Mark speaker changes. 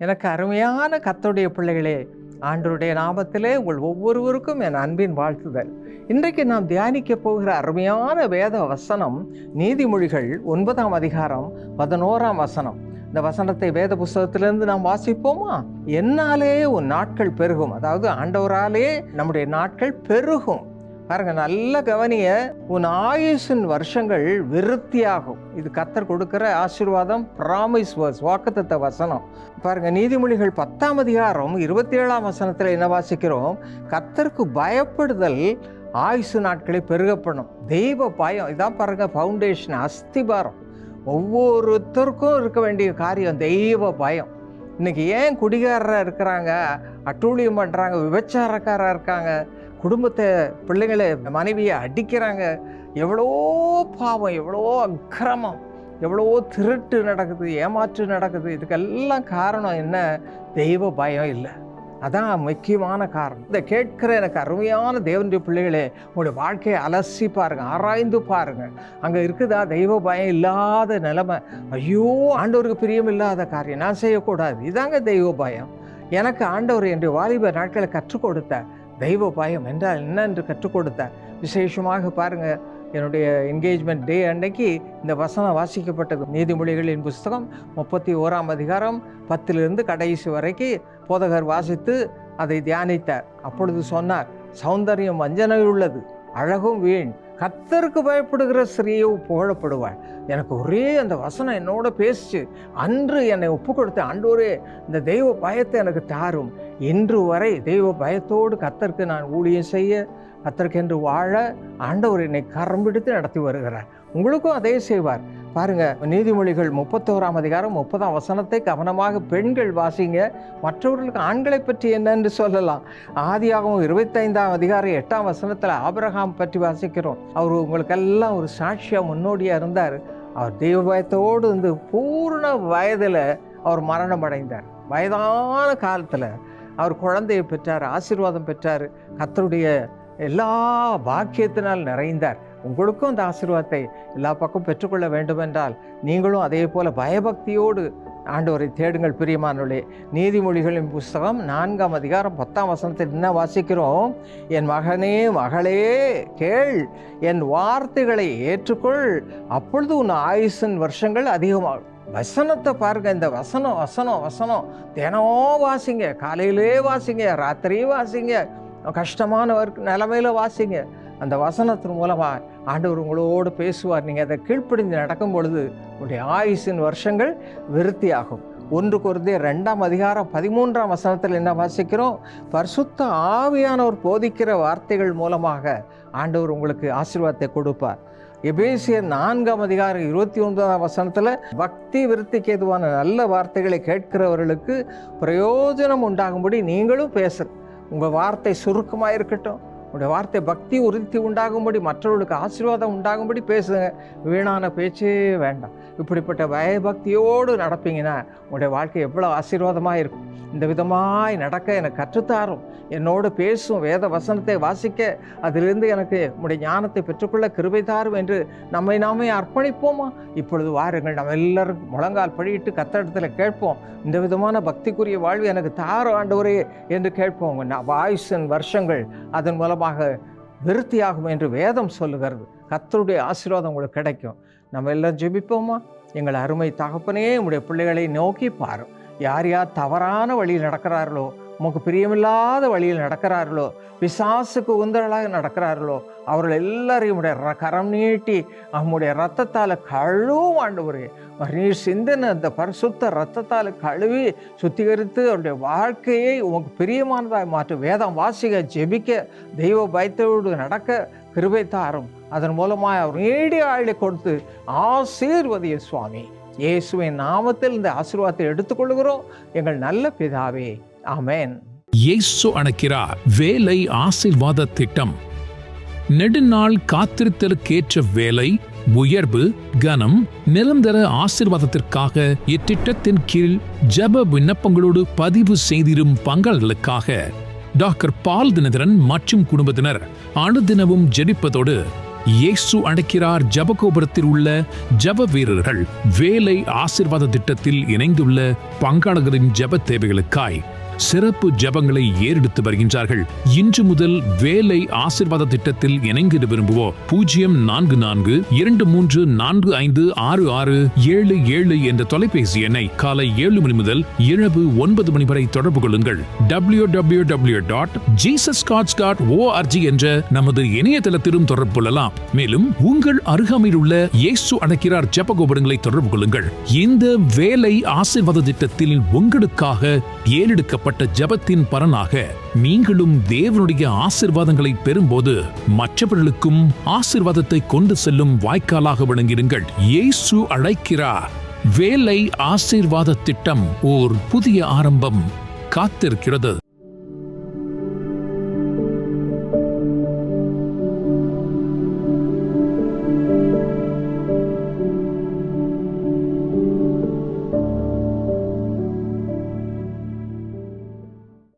Speaker 1: எனக்கு அருமையான கர்த்தருடைய பிள்ளைகளே, ஆண்டவருடைய நாமத்திலே உங்கள் ஒவ்வொருவருக்கும் என் அன்பின் வாழ்த்துதல். இன்றைக்கு நாம் தியானிக்க போகிற அருமையான வேத வசனம் நீதிமொழிகள் 9ஆம் அதிகாரம் 11ஆம் வசனம். இந்த வசனத்தை வேத புஸ்தகத்திலிருந்து நாம் வாசிப்போமா? என்னாலே உன் நாட்கள் பெருகும். அதாவது ஆண்டவராலே நம்முடைய நாட்கள் பெருகும். பாருங்க, நல்ல கவனிய, உன் ஆயுசின் வருஷங்கள் விருத்தியாகும். இது கர்த்தர் கொடுக்கிற ஆசீர்வாதம், பிராமிஸ் வர்ஸ், வாக்குத்தத்த வசனம். பாருங்க, நீதிமொழிகள் 10ஆம் அதிகாரம் 27ஆம் வசனத்தில் என்ன வாசிக்கிறோம்? கர்த்தருக்கு பயப்படுதல் ஆயுசு நாட்களை பெருகப்படும். தெய்வ பயம், இதான் பாருங்க ஃபவுண்டேஷன், அஸ்திபாரம். ஒவ்வொருத்தருக்கும் இருக்க வேண்டிய காரியம் தெய்வ பயம். இன்னைக்கு ஏன் குடிகாரராக இருக்கிறாங்க, அட்டூழியம் பண்ணுறாங்க, விபச்சாரக்காராக இருக்காங்க, குடும்பத்தை, பிள்ளைங்களை, மனைவியை அடிக்கிறாங்க, எவ்வளோ பாவம், எவ்வளோ அக்கிரமம், எவ்வளோ திருட்டு நடக்குது, ஏமாற்று நடக்குது. இதுக்கெல்லாம் காரணம் என்ன? தெய்வ பயம் இல்லை. அதான் முக்கியமான காரணம். இதை கேட்கிற எனக்கு அருமையான தேவனுடைய பிள்ளைகளே, உங்களுடைய வாழ்க்கையை அலசி பாருங்க, ஆராய்ந்து பாருங்க. அங்கே இருக்குதா தெய்வ பயம் இல்லாத நிலைமை? ஐயோ, ஆண்டவருக்கு பிரியம் இல்லாத காரியம் நான் செய்யக்கூடாது. இதாங்க தெய்வ பயம். எனக்கு ஆண்டவர் என்னுடைய வாலிப நாட்களை கற்றுக் கொடுத்த தெய்வ பயம் என்றால் என்ன என்று கற்றுக் கொடுத்த. விசேஷமாக பாருங்க, என்னுடைய என்கேஜ்மெண்ட் டே அன்னைக்கு இந்த வசனம் வாசிக்கப்பட்டது. நீதிமொழிகளின் புஸ்தகம் 31ஆம் அதிகாரம் 10லிருந்து கடைசி வரைக்கும் போதகர் வாசித்து அதை தியானித்தார். அப்பொழுது சொன்னார், சௌந்தரியம் வஞ்சனை உள்ளது, அழகும் வீண், கர்த்தருக்கு பயப்படுகிற ஸ்திரீயோ புகழப்படுவாள். எனக்கு ஒரே அந்த வசனம் என்னோட பேசிச்சு. அன்று என்னை ஒப்பு கொடுத்த ஆண்டவரே, இந்த தெய்வ பயத்தை எனக்கு தாரும். இன்று வரை தெய்வ பயத்தோடு கர்த்தருக்கு நான் ஊழியம் செய்ய, கர்த்தருக்கென்று வாழ ஆண்டவர் என்னை கரம் பிடித்து நடத்தி வருகிறார். உங்களுக்கும் அதே செய்வார். பாருங்க, நீதிமொழிகள் 31ஆம் அதிகாரம் 30ஆம் வசனத்தை கவனமாக பெண்கள் வாசிங்க. மற்றவர்களுக்கு ஆண்களை பற்றி என்னன்னு சொல்லலாம். ஆதியாகமம் 25ஆம் அதிகாரம் 8ஆம் வசனத்தில் ஆபிரகாம் பற்றி வாசிக்கிறோம். அவர் உங்களுக்கெல்லாம் ஒரு சாட்சியா முன்னோடியா இருந்தார். அவர் தெய்வ பயத்தோடு வந்து பூர்ண வயதில் அவர் மரணம் அடைந்தார். வயதான காலத்தில் அவர் குழந்தையை பெற்றார், ஆசீர்வாதம் பெற்றார், கர்த்தருடைய எல்லா பாக்கியத்தினால் நிறைந்தார். உங்களுக்கும் அந்த ஆசீர்வாதத்தை எல்லா பக்கம் பெற்றுக்கொள்ள வேண்டுமென்றால் நீங்களும் அதே போல பயபக்தியோடு ஆண்டவரை தேடுங்கள். பிரியமானவர்களே, நீதிமொழிகளின் புஸ்தகம் 4ஆம் அதிகாரம் 10ஆம் வசனத்தில் என்ன வாசிக்கிறோம்? என் மகனே, மகளே, கேள், என் வார்த்தைகளை ஏற்றுக்கொள், அப்பொழுது உன் ஆயுசின் வருஷங்கள் அதிகமாகும். வசனத்தை பாருங்க, இந்த வசனம் வசனம் வசனம் தினம் வாசிங்க. காலையிலே வாசிங்க, ராத்திரியும் வாசிங்க, கஷ்டமான நிலைமையில வாசிங்க. அந்த வசனத்தின் மூலமாக ஆண்டவர் உங்களோடு பேசுவார். நீங்கள் அதை கீழ்ப்படிந்து நடக்கும் பொழுது உங்களுடைய ஆயுசின் வருஷங்கள் விருத்தியாகும். 1 கொரிந்தியர் 2ஆம் அதிகாரம் 13ஆம் வசனத்தில் என்ன வாசிக்கிறோம்? பரிசுத்த ஆவியானவர் போதிக்கிற வார்த்தைகள் மூலமாக ஆண்டவர் உங்களுக்கு ஆசீர்வாதத்தை கொடுப்பார். எபேசியர் 4ஆம் அதிகாரம் 29ஆம் வசனத்தில் பக்தி விருத்திக்கு ஏதுவான நல்ல வார்த்தைகளை கேட்கிறவர்களுக்கு பிரயோஜனம் உண்டாகும்படி நீங்களும் பேசுங்க. உங்கள் வார்த்தை சுருக்கமாக இருக்கட்டும். உங்களுடைய வார்த்தை பக்தி உறுதி உண்டாகும்படி, மற்றவர்களுக்கு ஆசீர்வாதம் உண்டாகும்படி பேசுங்க. வீணான பேச்சே வேண்டாம். இப்படிப்பட்ட பயபக்தியோடு நடப்பீங்கன்னா உங்களுடைய வாழ்க்கை எவ்வளோ ஆசீர்வாதமாக இருக்கும். இந்த விதமாய் நடக்க எனக்கு கற்றுத்தாரும், என்னோடு பேசும், வேத வசனத்தை வாசிக்க, அதிலிருந்து எனக்கு உங்களுடைய ஞானத்தை பெற்றுக்கொள்ள கிருபை தாரும் என்று நம்மை நாமே அர்ப்பணிப்போமா? இப்பொழுது வாருங்கள், நம்ம எல்லாரும் முழங்கால் படியிட்டு கர்த்தரிடத்தில் கேட்போம். இந்த விதமான பக்திக்குரிய வாழ்வு எனக்கு தாரும் ஆண்டவரே என்று கேட்போம். ஆயுசின் வருஷங்கள் அதன் மூலமாக விருத்தியாகும் என்று வேதம் சொல்லுகிறது. கர்த்தருடைய ஆசீர்வாதம் உங்களுக்கு கிடைக்கும். நம்ம எல்லாம் ஜெபிப்போமா? எங்கள் அருமை தகப்பனே, உங்களுடைய பிள்ளைகளை நோக்கி பாரும். யார் யார் தவறான வழியில் நடக்கிறார்களோ, உமக்கு பிரியமில்லாத வழியில் நடக்கிறார்களோ, பிசாசுக்கு உந்தரலாக நடக்கிறார்களோ, அவர்கள் எல்லாரையும் உடைய கரம் நீட்டி அவங்களுடைய இரத்தத்தால் கழுவும் ஆண்டவரே. நீர் சிந்தின அந்த பரிசுத்த இரத்தத்தால் கழுவி சுத்திகரித்து அவருடைய வாழ்க்கையை உமக்கு பிரியமானதாக மாற்றும். வேதம் வாசிக்க, ஜெபிக்க, தெய்வ பயத்தோடு நடக்க கிருபை தாரும். அதன் மூலமாக அவர் நீடிய ஆயுளை கொடுத்து ஆசீர்வதிய சுவாமி. இயேசுவின் நாமத்தில் இந்த ஆசீர்வாதத்தை எடுத்துக்கொள்கிறோம் எங்கள் நல்ல பிதாவே, ஆமென்.
Speaker 2: இயேசு அழைக்கிறார் வேலை ஆசீர்வாத திட்டம். நெடுநாள் காத்திருத்தலுக்கேற்ற வேலை, உயர்வு, கனம், நிரந்தர ஆசீர்வாதத்திற்காக இத்திட்டத்தின் கீழ் ஜெப விண்ணப்பங்களோடு பதிவு செய்திரும் பங்காளர்களுக்காக டாக்டர் பால் தினகரன் மற்றும் குடும்பத்தினர் அனுதினமும் ஜெபிப்பதோடு இயேசு அழைக்கிறார் ஜபகோபுரத்தில் உள்ள ஜப வீரர்கள் வேலை ஆசீர்வாத திட்டத்தில் இணைந்துள்ள பங்காளர்களின் ஜப தேவைகளுக்காய் சிறப்பு ஜபங்களை ஏறெடுத்து வருகின்றார்கள். இன்று முதல் வேலை ஆசீர்வாத திட்டத்தில் இணைந்திட விரும்புவோர் 0443456667 என்ற தொலைபேசி எண்ணை காலை 7 மணி முதல் இரவு 9 மணி வரை தொடர்பு கொள்ளுங்கள். www.jesuscards.org என்ற நமது இணையதளத்திலும் தொடர்பு கொள்ளலாம். மேலும் உங்கள் அருகாமையில் உள்ள இயேசு அழைக்கிறார் ஜபகோபுரங்களை தொடர்பு கொள்ளுங்கள். இந்த வேலை ஆசீர்வாத திட்டத்தில் உங்களுக்காக ஏறெடுக்க ஜபத்தின் பலனாக நீங்களும் தேவனுடைய ஆசீர்வாதங்களை பெறும்போது மற்றவர்களுக்கும் ஆசீர்வாதத்தை கொண்டு செல்லும் வாய்க்காலாக விளங்கிடுங்கள். இயேசு அழைக்கிறார் வேலை ஆசீர்வாத திட்டம் ஓர் புதிய ஆரம்பம் காத்திருக்கிறது.